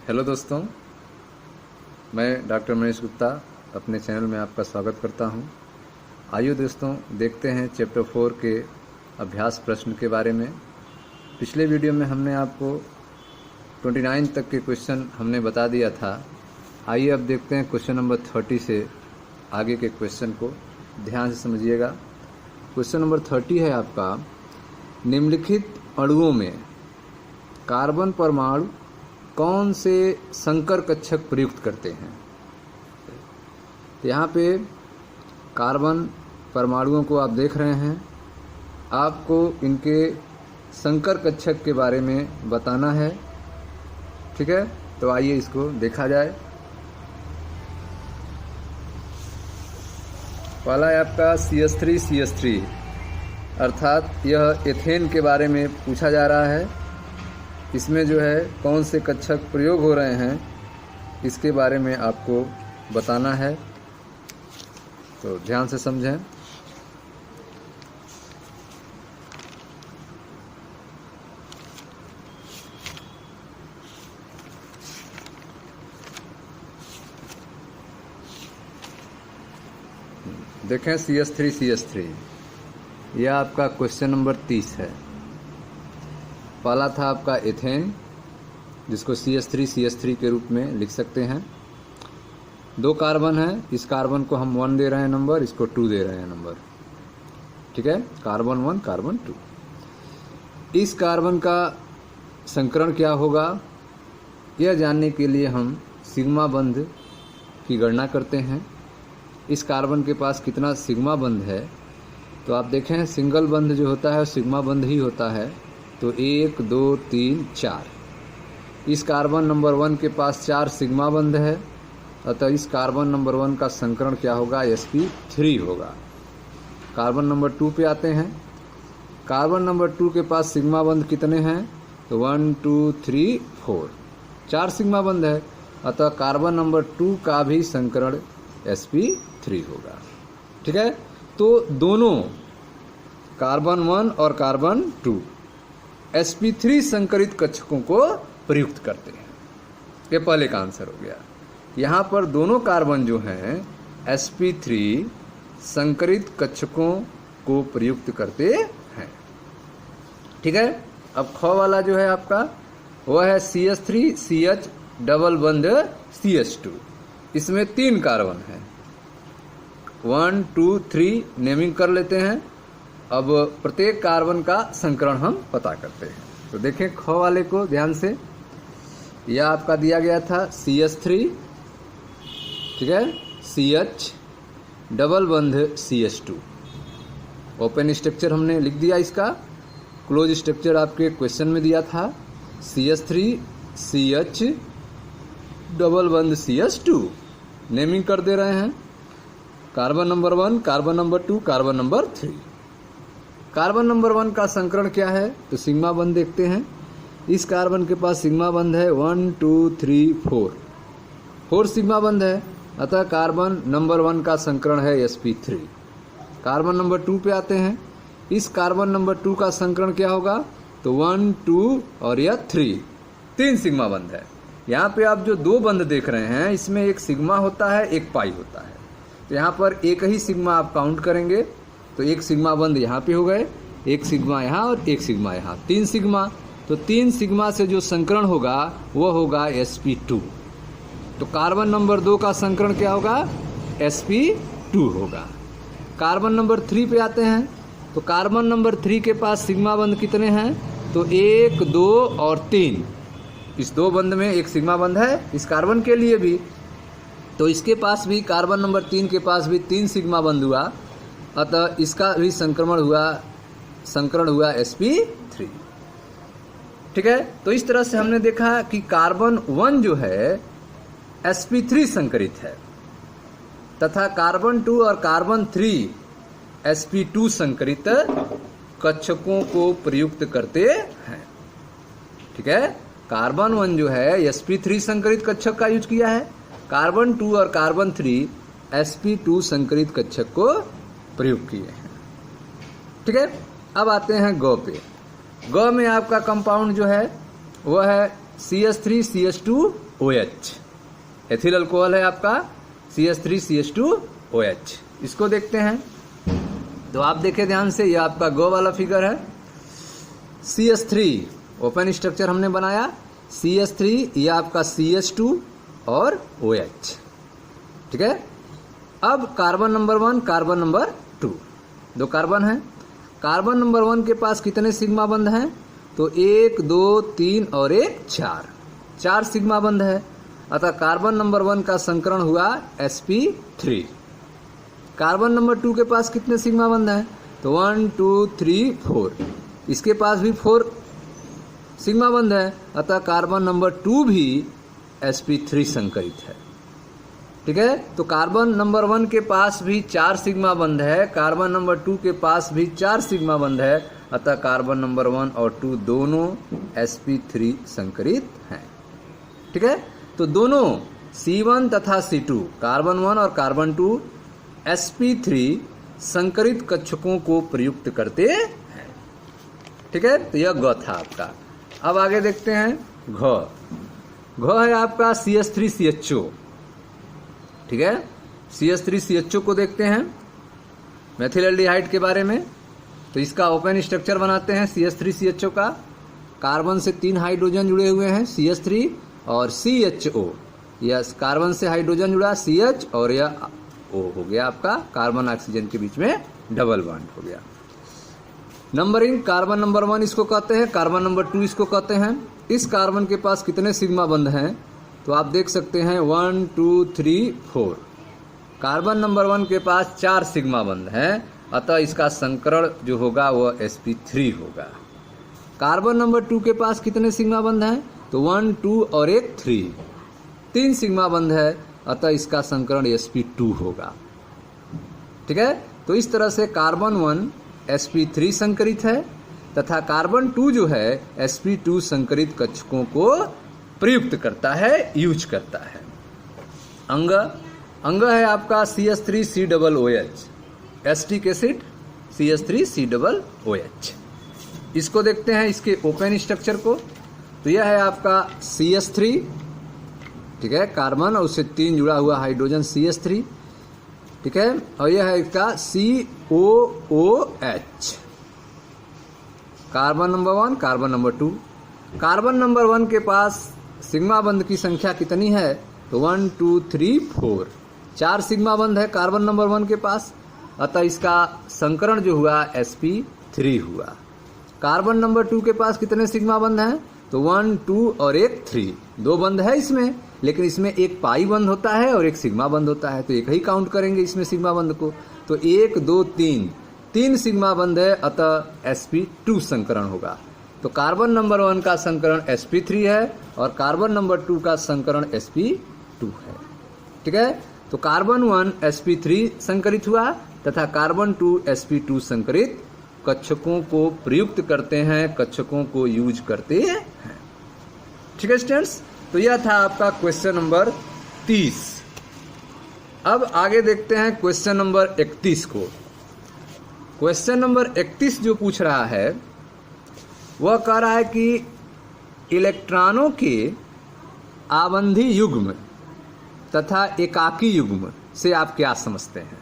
Hello दोस्तों, मैं doctor Manish Gupta अपने चैनल में आपका स्वागत करता हूं। आइए दोस्तों, देखते हैं चैप्टर 4 के अभ्यास प्रश्न के बारे में। पिछले वीडियो में हमने आपको 29 तक के क्वेश्चन हमने बता दिया था। आइए अब देखते हैं क्वेश्चन नंबर 30 से आगे के क्वेश्चन को ध्यान से समझिएगा। क्वेश्चन नंबर 30 है आपका, निम्नलिखित अणुओं में कार्बन परमाणु कौन से संकर कक्षक प्रयुक्त करते हैं। यहाँ पे कार्बन परमाणुओं को आप देख रहे हैं, आपको इनके संकर कक्षक के बारे में बताना है। ठीक है, तो आइए इसको देखा जाए। पहला है आपका CH3 अर्थात यह एथेन के बारे में पूछा जा रहा है। इसमें जो है कौन से कक्षक प्रयोग हो रहे हैं इसके बारे में आपको बताना है, तो ध्यान से समझें। देखें CH3 यह आपका क्वेश्चन नंबर 30 है। पहला था आपका एथेन, जिसको CH3 के रूप में लिख सकते हैं। 2 कार्बन है, इस कार्बन को हम 1 दे रहे हैं नंबर, इसको 2 दे रहे हैं नंबर। ठीक है, कार्बन 1 कार्बन 2। इस कार्बन का संकरण क्या होगा यह जानने के लिए हम सिग्मा बंध की गणना करते हैं। इस कार्बन के पास कितना सिग्मा बंध है, तो आप देखें सिंगल बंध जो होता है सिग्मा बंध ही होता है। तो 1 2 3 4, इस कार्बन नंबर 1 के पास 4 सिग्मा बंध है, अतः इस कार्बन नंबर 1 का संकरण क्या होगा, sp3 होगा। कार्बन नंबर 2 पे आते हैं। कार्बन नंबर 2 के पास सिग्मा बंध कितने हैं, तो 1 2 3 4, 4 सिग्मा बंध है, अतः कार्बन नंबर 2 का भी संकरण sp3 होगा। ठीक है, तो दोनों कार्बन 1 और कार्बन 2 sp3 संकरित कक्षकों को प्रयुक्त करते हैं। ये पहले का आंसर हो गया। यहाँ पर दोनों कार्बन जो हैं sp3 संकरित कक्षकों को प्रयुक्त करते हैं। ठीक है, अब ख वाला जो है आपका वह है CH3CH डबल बंध CH2। इसमें 3 कार्बन है, 1 2 3 नेमिंग कर लेते हैं। अब प्रत्येक कार्बन का संकरण हम पता करते हैं। तो देखें ख वाले को ध्यान से, यह आपका दिया गया था CH3, ठीक है, CH डबल बंध CH2। ओपन स्ट्रक्चर हमने लिख दिया इसका, क्लोज स्ट्रक्चर आपके क्वेश्चन में दिया था CH3 CH डबल बंध CH2। नेमिंग कर दे रहे हैं, carbon number 1 carbon number 2 carbon number 3। Carbon number 1 का संकरण क्या है, तो सिग्मा बंध देखते हैं। इस कार्बन के पास सिग्मा बंध है 1 2 3 4 सिग्मा बंध है, अतः कार्बन नंबर 1 का संकरण है sp3। कार्बन नंबर 2 पे आते हैं। इस कार्बन नंबर 2 का संकरण क्या होगा, तो 1 2 और यह 3 सिग्मा बंध है। यहाँ पे आप जो 2 बंध देख रहे हैं इसमें एक सिग्मा होता है एक पाई होता है, तो यहाँ पर एक ही सिग्मा आप काउंट करेंगे, तो एक सिग्मा बंध यहाँ पे हो गए, एक सिग्मा यहाँ और एक सिग्मा यहाँ, 3 सिग्मा। तो 3 सिग्मा से जो संकरण होगा वो होगा sp2। तो कार्बन नंबर 2 का संकरण क्या होगा, sp2 होगा। कार्बन नंबर 3 पे आते हैं। तो कार्बन नंबर 3 के पास सिग्मा बंध कितने हैं, तो 1 2 और 3। इस 2 बंध में एक सिग्मा बंध है इस कार्बन के लिए भी, तो इसके पास भी कार्बन नंबर 3 के पास भी 3 सिग्मा बंध हुआ, अतः इसका भी संकरण हुआ sp3। ठीक है, तो इस तरह से हमने देखा कि कार्बन 1 जो है sp3 संकरित है, तथा कार्बन 2 और कार्बन 3 sp2 संकरित कक्षकों को प्रयुक्त करते हैं। ठीक है, कार्बन 1 जो है sp3 संकरित कक्षक का यूज किया है, कार्बन 2 और कार्बन 3 sp2 संकरित कक्षक को प्रयोग किए हैं। ठीक है, अब आते हैं ग पे। ग में आपका कंपाउंड जो है वह है CH3CH2OH, एथिल अल्कोहल है आपका CH3CH2OH। इसको देखते हैं तो आप देखें ध्यान से, ये आपका गो वाला फिगर है। CH3 ओपन स्ट्रक्चर हमने बनाया, CH3 ये आपका CH2 और OH, ठीक है। अब कार्बन नंबर 1, कार्बन नंबर 2, दो कार्बन है। कार्बन नंबर 1 के पास कितने सिग्मा बंध हैं? तो 1 2 3 और 1 4, 4 सिग्मा बंध है। अतः कार्बन नंबर 1 का संकरण हुआ sp3। कार्बन नंबर 2 के पास कितने सिग्मा बंध हैं? तो 1 2 3 4, इसके पास भी 4 सिग्मा बंध है। अतः कार्बन नंबर 2 भी sp3 संकरित है, ठीक है। तो कार्बन नंबर 1 के पास भी 4 सिग्मा बंध है, कार्बन नंबर 2 के पास भी 4 सिग्मा बंध है। अतः कार्बन नंबर 1 और 2 दोनों sp3 संकरित हैं, ठीक है। तो दोनों C1 तथा C2, कार्बन 1 और कार्बन 2 sp3 संकरित कक्षकों को प्रयुक्त करते हैं, ठीक है। तो यह ग था आपका। अब आगे देखते हैं घ। घ है आपका CH3CHO, ठीक है। CH3CHO को देखते हैं, मेथिल्डिहाइड के बारे में। तो इसका ओपन स्ट्रक्चर बनाते हैं CH3CHO का। कार्बन से 3 हाइड्रोजन जुड़े हुए हैं CH3 और CHO, यह कार्बन से हाइड्रोजन जुड़ा CH और यह O हो गया आपका, कार्बन ऑक्सीजन के बीच में डबल बॉन्ड हो गया। नंबरिंग, कार्बन नंबर 1 इसको कहते हैं, कार्बन नंबर 2 इसको कहते हैं। इस कार्बन के पास कितने सिग्मा बंध हैं? तो आप देख सकते हैं 1 2 3 4। कार्बन नंबर 1 के पास 4 सिग्मा बंध हैं, अतः इसका संकरण जो होगा वह sp3 होगा। कार्बन नंबर 2 के पास कितने सिग्मा बंध हैं? तो 1 2 और 1 3, 3 सिग्मा बंध है, अतः इसका संकरण sp2 होगा, ठीक है। तो इस तरह से कार्बन 1 sp3 संकरित है तथा कार्बन 2 जो है sp2 संकरित कक्षकों को प्रयुक्त करता है, यूज करता है। अंग, अंग है आपका CH3COOH, एस्टिक एसिड CH3COOH। इसको देखते हैं, इसके ओपन स्ट्रक्चर को। तो यह है आपका CH3, ठीक है, कार्बन और उससे 3 जुड़ा हुआ हाइड्रोजन CH3, ठीक है। और यह है इसका COOH, carbon number 1, carbon number 2। Carbon number 1 के पास सिग्मा बंध की संख्या कितनी है? तो 1 2 3 4, 4 सिग्मा बंध है कार्बन नंबर 1 के पास, अतः इसका संकरण जो हुआ sp3 हुआ। कार्बन नंबर 2 के पास कितने सिग्मा बंध हैं? तो 1 2 और 1 3, 2 बंध है इसमें, लेकिन इसमें एक पाई बंध होता है और एक सिग्मा बंध होता है, तो एक ही काउंट करेंगे इसमें सिग्मा बंध को। तो 1 2 3, 3 सिग्मा बंध है, अतः sp2 संकरण होगा। तो कार्बन नंबर 1 का संकरण sp3 है और कार्बन नंबर 2 का संकरण sp2 है, ठीक है। तो कार्बन 1 sp3 संकरित हुआ तथा कार्बन 2 sp2 संकरित कक्षकों को प्रयुक्त करते हैं, कक्षकों को यूज करते हैं, ठीक है स्टूडेंट्स। तो यह था आपका क्वेश्चन नंबर 30। अब आगे देखते हैं क्वेश्चन नंबर 31 को। क्वेश्चन नंबर 31 जो पूछ रहा है वह कह रहा है कि इलेक्ट्रॉनों के आबंधी युग्म तथा एकाकी युग्म से आप क्या समझते हैं,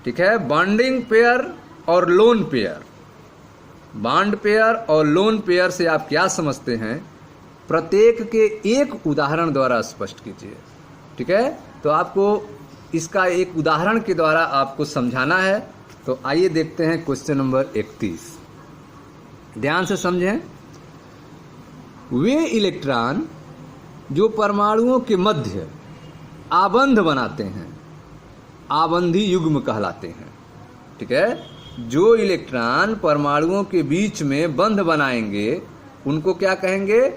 ठीक है। बॉन्डिंग पेयर और लोन पेयर, बॉन्ड पेयर और लोन पेयर से आप क्या समझते हैं, प्रत्येक के एक उदाहरण द्वारा स्पष्ट कीजिए, ठीक है। तो आपको इसका एक उदाहरण के द्वारा आपको समझाना है। तो आइए देखते हैं क्वेश्चन नंबर 31, ध्यान से समझें। वे इलेक्ट्रॉन जो परमाणुओं के मध्य आबंध बनाते हैं, आबंधी युग्म कहलाते हैं, ठीक है। जो इलेक्ट्रॉन परमाणुओं के बीच में बंध बनाएंगे उनको क्या कहेंगे?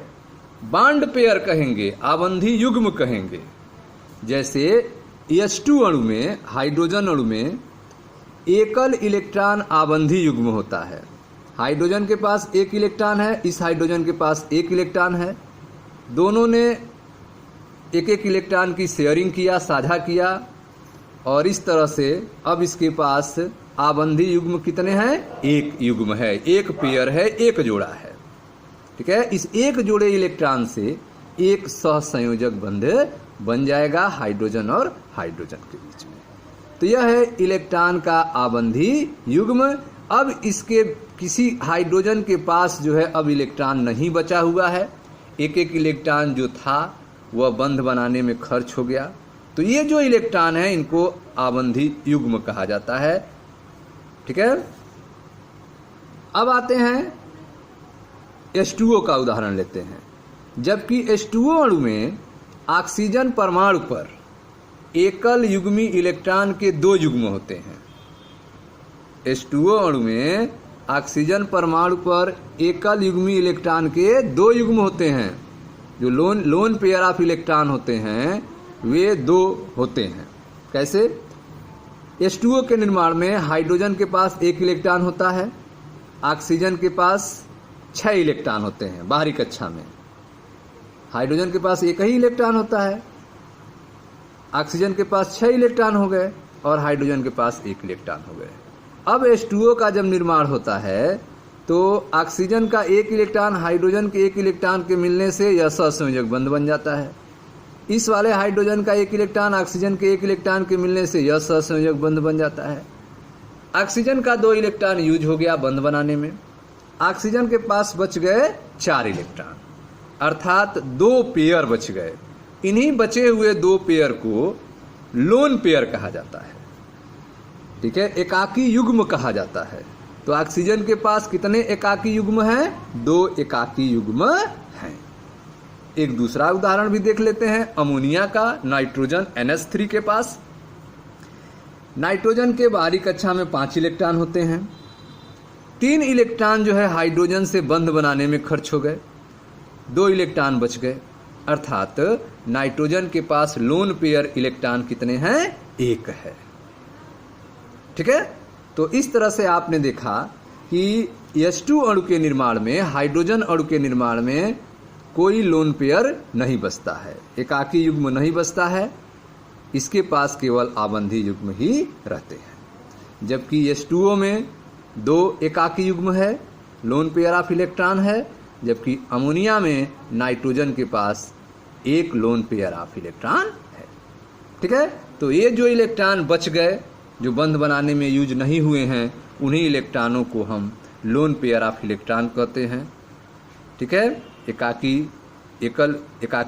बॉन्ड पेयर कहेंगे, आबंधी युग्म कहेंगे। जैसे H2 अणु में, हाइड्रोजन अणु में एकल इलेक्ट्रॉन आबंधी युग्म होता है। हाइड्रोजन के पास एक इलेक्ट्रॉन है, इस हाइड्रोजन के पास एक इलेक्ट्रॉन है, दोनों ने एक एक इलेक्ट्रॉन की शेयरिंग किया, साझा किया, और इस तरह से अब इसके पास आबंधी युग्म कितने हैं? एक युग्म है, एक पेयर है, एक जोड़ा है। ठीक है। इस एक जोड़े इलेक्ट्रॉन से एक सहसंयोजक बंध बन जाएगा हाइड्रोजन और हाइड्रोजन के बीच में। तो यह है इलेक्ट्रॉन का आबंधी युग्म। अब इसके किसी हाइड्रोजन के पास जो है अब इलेक्ट्रॉन नहीं बचा हुआ है, एक एक इलेक्ट्रॉन जो था वह बंध बनाने में खर्च हो गया। तो ये जो इलेक्ट्रॉन है इनको आबंधी युग्म कहा जाता है, ठीक है। अब आते हैं H2O का उदाहरण लेते हैं। जबकि H2O अणु में ऑक्सीजन परमाणु पर एकल युग्मी इलेक्ट्रॉन के दो युग्म होते हैं। H2O अणु में ऑक्सीजन परमाणु पर एकल युग्मी इलेक्ट्रॉन के दो युग्म होते हैं। जो लोन पेयर ऑफ इलेक्ट्रॉन होते हैं वे दो होते हैं। कैसे? H2O के निर्माण में हाइड्रोजन के पास एक इलेक्ट्रॉन होता है, ऑक्सीजन के पास 6 इलेक्ट्रॉन होते हैं। बाहरी कक्षा में हाइड्रोजन के पास एक ही इलेक्ट्रॉन होता है, ऑक्सीजन के पास 6 इलेक्ट्रॉन हो गए और हाइड्रोजन के पास 1 इलेक्ट्रॉन हो गए। अब H2O का जब निर्माण होता है तो ऑक्सीजन का 1 इलेक्ट्रॉन हाइड्रोजन के 1 इलेक्ट्रॉन के मिलने से यह सहसंयोजक बंध बन जाता है। इस वाले हाइड्रोजन का 1 इलेक्ट्रॉन ऑक्सीजन के 1 इलेक्ट्रॉन के मिलने से यह सहसंयोजक बंध बन जाता है। ऑक्सीजन का 2 इलेक्ट्रॉन यूज हो गया बंध बनाने में, ऑक्सीजन के पास बच गए 4 इलेक्ट्रॉन, अर्थात 2 पेयर बच गए। इन्हीं बचे हुए 2 पेयर को लोन पेयर कहा जाता है, ठीक है, एकाकी युग्म कहा जाता है। तो ऑक्सीजन के पास कितने एकाकी युग्म हैं? 2 एकाकी युग्म हैं। एक दूसरा उदाहरण भी देख लेते हैं अमोनिया का। नाइट्रोजन NH3 के पास, नाइट्रोजन के बाहरी कक्षा में 5 इलेक्ट्रॉन होते हैं। 3 इलेक्ट्रॉन जो है हाइड्रोजन से बंध बनाने में खर्च हो गए, 2 इलेक्ट्रॉन बच गए, अर्थात नाइट्रोजन के पास लोन पेयर इलेक्ट्रॉन कितने हैं? 1 है, ठीक है। तो इस तरह से आपने देखा कि H2 अणु के निर्माण में, हाइड्रोजन अणु के निर्माण में कोई लोन पेयर नहीं बचता है, एकाकी युग्म नहीं बचता है, इसके पास केवल आबंधी युग्म ही रहते हैं। जबकि H2O में 2 एकाकी युग्म है, लोन पेयर ऑफ इलेक्ट्रॉन है, जबकि अमोनिया में नाइट्रोजन के पास 1 लोन पेयर ऑफ इलेक्ट्रॉन है, ठीक है। तो ये जो इलेक्ट्रॉन बच गए जो बंध बनाने में यूज नहीं हुए हैं, उन्हीं इलेक्ट्रॉनों को हम लोन पेयर ऑफ इलेक्ट्रॉन कहते हैं, ठीक है, एकाकी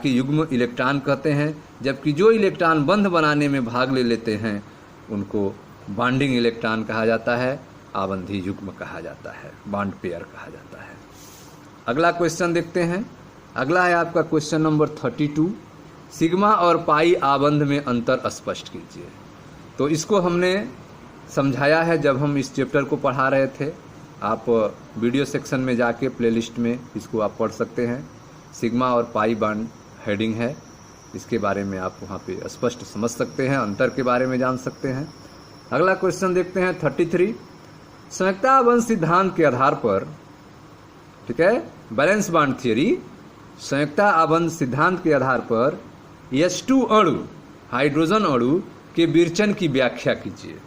युग्म इलेक्ट्रॉन कहते हैं। जबकि जो इलेक्ट्रॉन बंध बनाने में भाग ले लेते हैं उनको बॉन्डिंग इलेक्ट्रॉन कहा जाता है, आबंधी युग्म कहा जाता है, बॉन्ड पेयर कहा जाता है। अगला क्वेश्चन देखते हैं। अगला है आपका क्वेश्चन नंबर 32। सिग्मा और पाई आबंध में अंतर स्पष्ट कीजिए। तो इसको हमने समझाया है जब हम इस चैप्टर को पढ़ा रहे थे। आप वीडियो सेक्शन में जाके प्लेलिस्ट में इसको आप पढ़ सकते हैं। सिग्मा और पाई बॉन्ड हेडिंग है, इसके बारे में आप वहाँ पे स्पष्ट समझ सकते हैं, अंतर के बारे में जान सकते हैं। अगला क्वेश्चन देखते हैं 33। संयुक्ता बंध सिद्धांत के आधार पर, ठीक है, बैलेंस बॉन्ड थियरी, संयुक्ता आबंध सिद्धांत के आधार पर H2 अणु, हाइड्रोजन अणु के विरचन की व्याख्या कीजिए,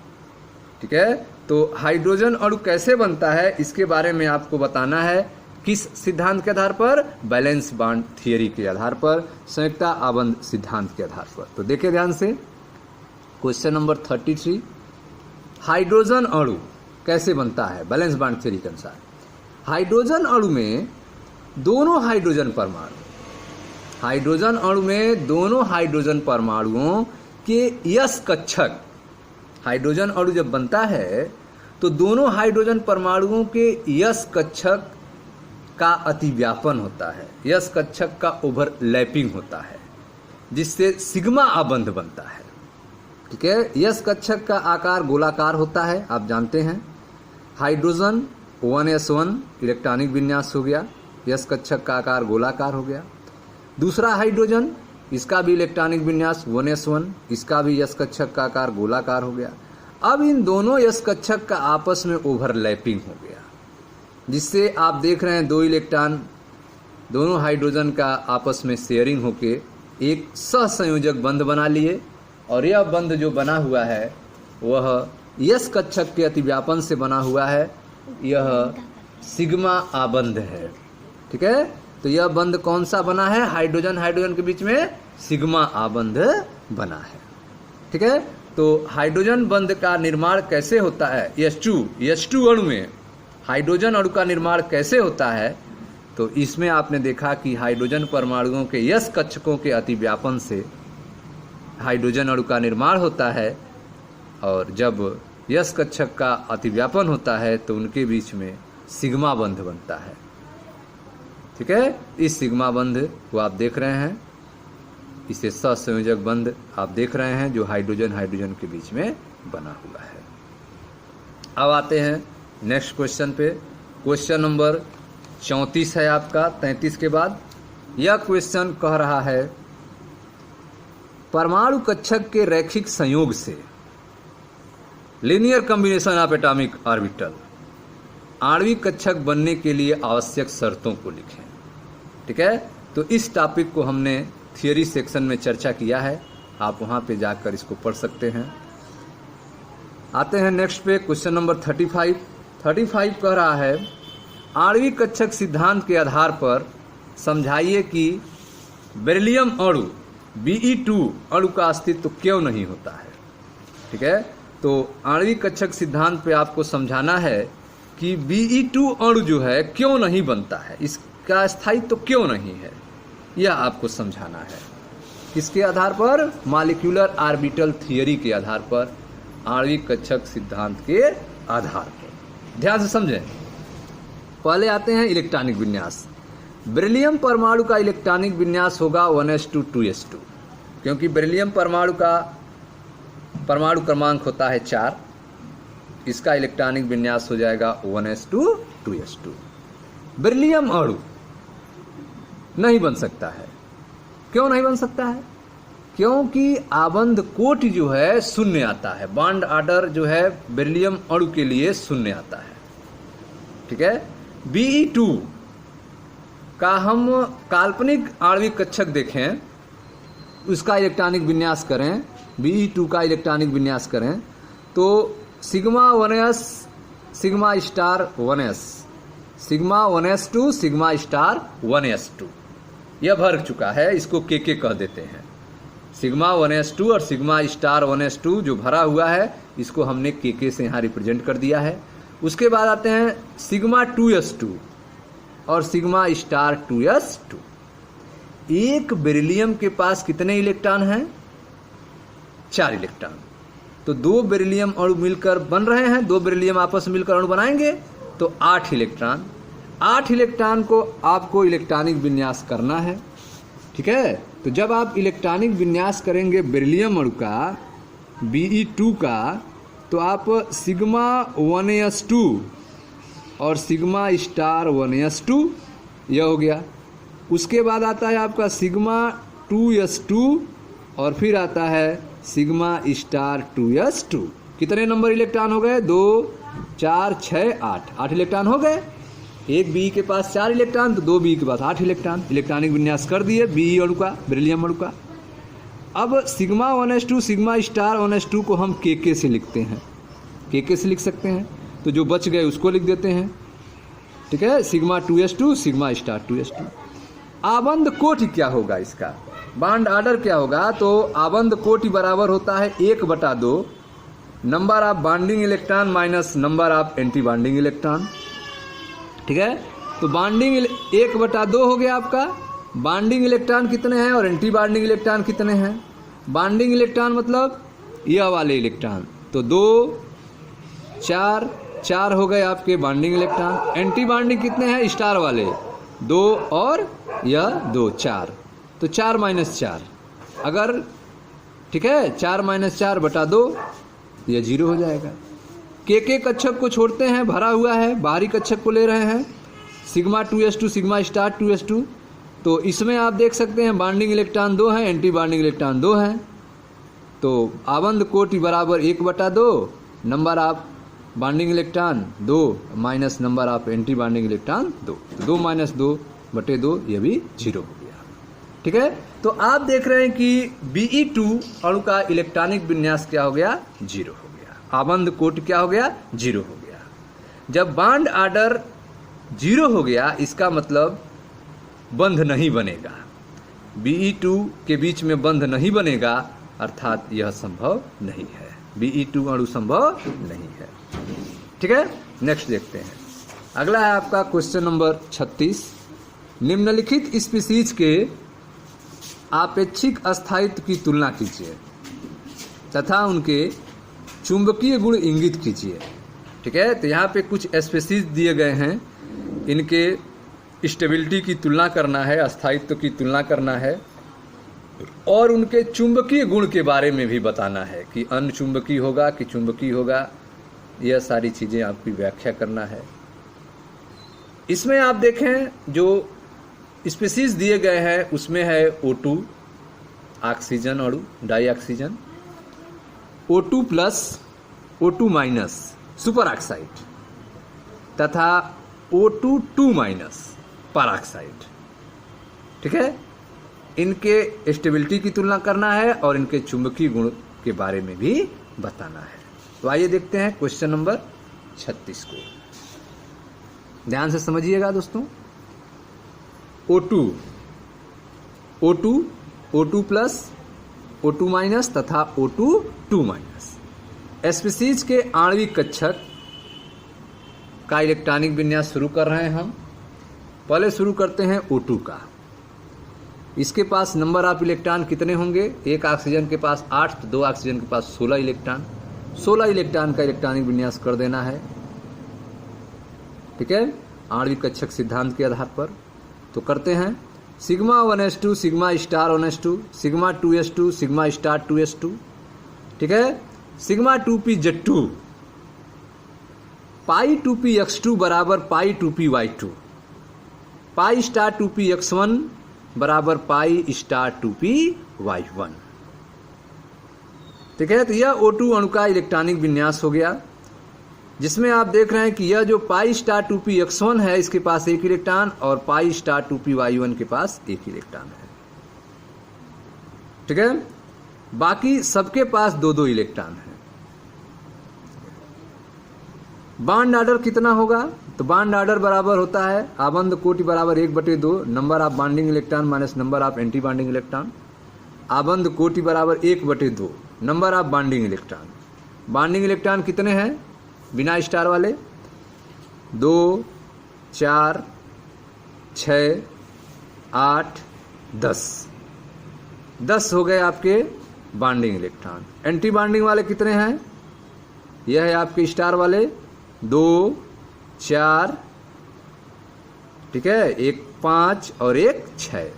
ठीक है। तो हाइड्रोजन अणु कैसे बनता है इसके बारे में आपको बताना है। किस सिद्धांत के आधार पर? बैलेंस बॉन्ड थियरी के आधार पर, संयुक्ता आबंध सिद्धांत के आधार पर। तो देखिए ध्यान से, क्वेश्चन नंबर 33। हाइड्रोजन अणु कैसे बनता है बैलेंस बॉन्ड थियरी के अनुसार? हाइड्रोजन अणु में दोनों हाइड्रोजन परमाणु, हाइड्रोजन अणु में दोनों हाइड्रोजन परमाणुओं के यस कक्षक, हाइड्रोजन अणु जब बनता है तो दोनों हाइड्रोजन परमाणुओं के यस कक्षक का अतिव्यापन होता है, यस कक्षक का ओवरलैपिंग होता है, जिससे सिग्मा आबंध बनता है, ठीक है। यस कक्षक का आकार गोलाकार होता है, आप जानते हैं। हाइड्रोजन 1s1 इलेक्ट्रॉनिक विन्यास हो गया, यस कक्षक का आकार गोलाकार हो गया। दूसरा हाइड्रोजन, इसका भी इलेक्ट्रॉनिक विन्यास 1s1, इसका भी यस कक्षक का आकार गोलाकार हो गया। अब इन दोनों यस कक्षक का आपस में ओवरलैपिंग हो गया, जिससे आप देख रहे हैं 2 इलेक्ट्रॉन दोनों हाइड्रोजन का आपस में शेयरिंग होके एक सहसंयोजक बंध बना लिए, और यह बंध जो बना हुआ है वह यस कक्षक के अतिव्यापन से बना हुआ है, यह सिग्मा आबंध है, ठीक है। तो यह बंध कौन सा बना है? हाइड्रोजन हाइड्रोजन के बीच में सिग्मा आबंध बना है। ठीक है। तो हाइड्रोजन बंध का निर्माण कैसे होता है? H2 अणु में हाइड्रोजन अणु का निर्माण कैसे होता है? तो इसमें आपने देखा कि हाइड्रोजन परमाणुओं के यस कक्षकों के अतिव्यापन से हाइड्रोजन अणु का निर्माण होता है, और जब यस कक्षक का अतिव्यापन होता है तो उनके बीच में सिग्मा बंध बनता है। ठीक है। इस सिग्मा बंध को आप देख रहे हैं, इसे सहसंयोजक बंध आप देख रहे हैं जो हाइड्रोजन हाइड्रोजन के बीच में बना हुआ है। अब आते हैं नेक्स्ट क्वेश्चन पे। क्वेश्चन नंबर 34 है आपका 33 के बाद। यह क्वेश्चन कह रहा है परमाणु कक्षक के रैखिक संयोग से linear combination of atomic orbital आणविक कक्षक बनने के लिए आवश्यक शर्तों को लिखें। ठीक है। तो इस टॉपिक को हमने थियरी सेक्शन में चर्चा किया है, आप वहां पे जाकर इसको पढ़ सकते हैं। आते हैं नेक्स्ट पे क्वेश्चन नंबर 35 कह रहा है आणविक कक्षक सिद्धांत के आधार पर समझाइए कि बेरिलियम अणु Be2 अणु का अस्तित्व क्यों नहीं होता है। ठीक है। तो आणविक कक्षक सिद्धांत पे आपको समझाना है कि Be2 अणु जो है क्यों नहीं बनता है, इसका स्थायित्व तो क्यों नहीं है, यह आपको समझाना है। किसके आधार पर? मॉलिक्यूलर ऑर्बिटल थियरी के आधार पर, आणविक कक्षक सिद्धांत के आधार पर। ध्यान से समझें। पहले आते हैं इलेक्ट्रॉनिक विन्यास। बेरिलियम परमाणु का इलेक्ट्रॉनिक विन्यास होगा 1s2 2s2, क्योंकि बेरिलियम परमाणु का परमाणु क्रमांक होता है 4, इसका इलेक्ट्रॉनिक विन्यास हो जाएगा 1s2 2s2। बेरिलियम अणु नहीं बन सकता है। क्यों नहीं बन सकता है? क्योंकि आबंध कोटि जो है शून्य आता है, बॉन्ड ऑर्डर जो है बेरिलियम अणु के लिए शून्य आता है। ठीक है। Be2 का हम काल्पनिक आणविक कक्षक देखें, उसका इलेक्ट्रॉनिक विन्यास करें, Be2 का इलेक्ट्रॉनिक विन्यास करें तो sigma 1s sigma star 1s sigma 1s2 sigma star 1s2 यह भर चुका है, इसको के कह देते हैं। सिग्मा 1s2 और सिग्मा स्टार 1s2 जो भरा हुआ है इसको हमने के से यहाँ रिप्रेजेंट कर दिया है। उसके बाद आते हैं सिग्मा 2s2 और सिग्मा स्टार 2s2। एक बेरिलियम के पास कितने इलेक्ट्रॉन हैं? 4 इलेक्ट्रॉन। तो 2 बेरिलियम अणु मिलकर बन रहे हैं, 2 बेरिलियम आपस में मिलकर अणु बनाएंगे तो 8 इलेक्ट्रॉन। 8 इलेक्ट्रॉन को आपको इलेक्ट्रॉनिक विन्यास करना है। ठीक है। तो जब आप इलेक्ट्रॉनिक विन्यास करेंगे बेरिलियम अणु का Be2 का, तो आप सिग्मा 1s2 और सिग्मा स्टार 1s2 यह हो गया। उसके बाद आता है आपका सिग्मा 2s2 और फिर आता है सिग्मा स्टार 2s2। कितने नंबर इलेक्ट्रॉन हो गए? 2 4 6 8 इलेक्ट्रॉन हो गए। एक बी के पास 4 इलेक्ट्रॉन तो 2 बी के पास 8 इलेक्ट्रॉन। इलेक्ट्रॉनिक विन्यास कर दिए बी अणु का, बेरिलियम अणु का। अब sigma 1s2 sigma star 1s2 को हम के से लिखते हैं, के से लिख सकते हैं। तो जो बच गए उसको लिख देते हैं। ठीक है। Sigma 2s2 sigma star 2s2। आबंध कोटि क्या होगा इसका? बॉन्ड ऑर्डर क्या होगा? तो आबंध कोटि बराबर होता है 1/2 number of bonding electron minus number of anti bonding electron. ठीक है। तो बॉन्डिंग 1/2 हो गया आपका। बॉन्डिंग इलेक्ट्रॉन कितने हैं और एंटी बॉन्डिंग इलेक्ट्रॉन कितने हैं? बॉन्डिंग इलेक्ट्रॉन मतलब यह वाले इलेक्ट्रॉन, तो 2 4 हो गए आपके बॉन्डिंग इलेक्ट्रॉन। एंटी बॉन्डिंग कितने हैं? स्टार वाले 2 और यह 2 4, तो 4 - 4 अगर, ठीक है, 4 - 4/2 यह 0 हो जाएगा। के कक्षक को छोड़ते हैं, भरा हुआ है, बाहरी कक्षक को ले रहे हैं sigma 2s2 sigma star 2s2। तो इसमें आप देख सकते हैं बॉन्डिंग इलेक्ट्रॉन 2 हैं, एंटी बॉन्डिंग इलेक्ट्रॉन 2 हैं। तो आबंध कोटि बराबर 1/2 number of bonding electron 2 minus number of anti bonding electron 2, तो 2 - 2/2 यह भी 0 हो गया। ठीक है। तो आप देख रहे हैं कि Be2 अणु का इलेक्ट्रॉनिक विन्यास क्या हो गया? 0 हो गया। आबंध कोटि क्या हो गया? 0 हो गया। जब बॉन्ड ऑर्डर 0 हो गया इसका मतलब बंध नहीं बनेगा, Be2 के बीच में बंध नहीं बनेगा, अर्थात यह संभव नहीं है, Be2 अणु संभव नहीं है। ठीक है, नेक्स्ट देखते हैं। अगला है आपका क्वेश्चन नंबर 36। निम्नलिखित स्पीसीज के आपेक्षिक अस्थायित्व की तुलना कीजिए तथा उनके चुंबकीय गुण इंगित कीजिए। ठीक है, तो यहाँ पे कुछ स्पीसीज दिए गए हैं, इनके स्टेबिलिटी की तुलना करना है, अस्थायित्व की तुलना करना है और उनके चुंबकीय गुण के बारे में भी बताना है कि अनचुंबकीय होगा कि चुंबकीय होगा, यह सारी चीज़ें आपकी व्याख्या करना है। इसमें आप देखें जो स्पीसीज दिए गए हैं उसमें है O2 ऑक्सीजन अणु di oxygen, O2 plus O2 minus super oxide तथा O2 2 माइनस परऑक्साइड। ठीक है, इनके स्टेबिलिटी की तुलना करना है और इनके चुंबकीय गुण के बारे में भी बताना है। तो आइए देखते हैं क्वेश्चन नंबर 36 को, ध्यान से समझिएगा दोस्तों। O2 प्लस O2 माइनस तथा O2 2 माइनस स्पीसीज के आणविक कक्षक का इलेक्ट्रॉनिक विन्यास शुरू कर रहे हैं हम। पहले शुरू करते हैं O2 का। इसके पास नंबर ऑफ इलेक्ट्रॉन कितने होंगे? एक ऑक्सीजन के पास 8, तो 2 ऑक्सीजन के पास 16 इलेक्ट्रॉन। 16 इलेक्ट्रॉन का इलेक्ट्रॉनिक विन्यास कर देना है। ठीक है, आणविक कक्षक सिद्धांत के आधार पर। तो करते हैं sigma 1s2 sigma star 1s2 sigma 2s2 sigma star 2s2। ठीक है, सिग्मा 2pz2 पाई 2px2 बराबर पाई 2py2 पाई स्टार 2px1 बराबर पाई स्टार 2py1। ठीक है, तो यह O2 अणु का इलेक्ट्रॉनिक विन्यास हो गया, जिसमें आप देख रहे हैं कि यह जो पाई स्टार 2px1 है इसके पास 1 इलेक्ट्रॉन और पाई स्टार 2py1 के पास 1 इलेक्ट्रॉन है। ठीक है, बाकी सबके पास 2-2 इलेक्ट्रॉन है। बॉन्ड ऑर्डर कितना होगा? तो बॉन्ड ऑर्डर बराबर होता है आबंध कोटि बराबर 1/2 number of bonding electron minus number of anti bonding electron. आबंध कोटि बराबर 1/2 number of bonding electron. Bonding electron कितने हैं बिना स्टार वाले? 2, 4, 6, 8, 10। 10 हो गए आपके बॉन्डिंग इलेक्ट्रॉन। एंटी बॉन्डिंग वाले कितने हैं? यह है आपके स्टार वाले 2, 4, ठीक है, 1 5 और 1 6।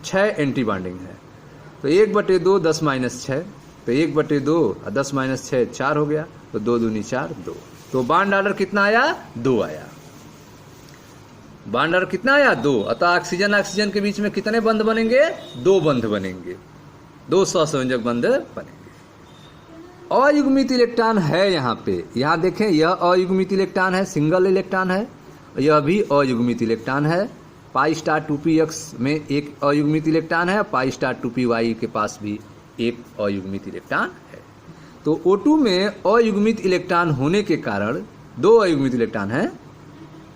6 एंटी बॉन्डिंग है। तो 1/2 10 माइनस 6, तो 1/2 और 10 माइनस 6 4 हो गया, तो 2 दूनी 4 2। तो बॉन्ड ऑर्डर कितना आया? 2 आया। बॉन्ड ऑर्डर कितना आया? 2। अतः ऑक्सीजन ऑक्सीजन के बीच में कितने बंध बनेंगे? 2 बंध बनेंगे, 2 सहसंयोजक बंध बनेंगे। अयुग्मित इलेक्ट्रॉन है यहाँ पे, यहाँ देखें यह अयुग्मित इलेक्ट्रॉन है, सिंगल इलेक्ट्रॉन है। यह भी अयुग्मित इलेक्ट्रॉन है। पाई स्टार 2px में एक अयुग्मित इलेक्ट्रॉन है, पाई स्टार 2py के पास भी एक अयुग्मित इलेक्ट्रॉन है। तो O2 में अयुग्मित इलेक्ट्रॉन होने के कारण 2 अयुग्मित इलेक्ट्रॉन है,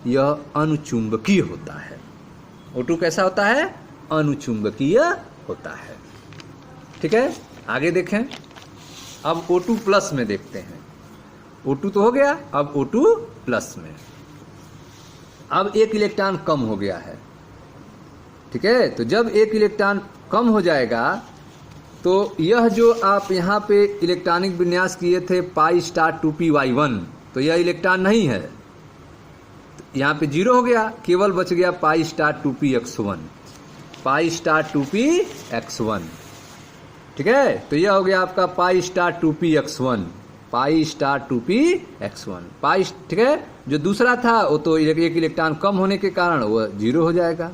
यह अनुचुंबकीय होता है। O2 कैसा होता है? अनुचुंबकीय होता है। ठीक है, आगे देखें। अब O2 प्लस में देखते हैं। O2 तो हो गया, अब O2 प्लस में अब 1 इलेक्ट्रॉन कम हो गया है। ठीक है, तो जब 1 इलेक्ट्रॉन कम हो जाएगा तो यह जो आप यहाँ पे इलेक्ट्रॉनिक विन्यास किए थे पाई स्टार 2py1, तो यह इलेक्ट्रॉन नहीं है, यहाँ पे 0 हो गया, केवल बच गया pi star 2px1 pi star 2px1। ठीक है, तो यह हो गया आपका pi star 2px1 pi star 2px1 पाई। ठीक है, जो दूसरा था वो तो 1 इलेक्ट्रॉन कम होने के कारण वह 0 हो जाएगा।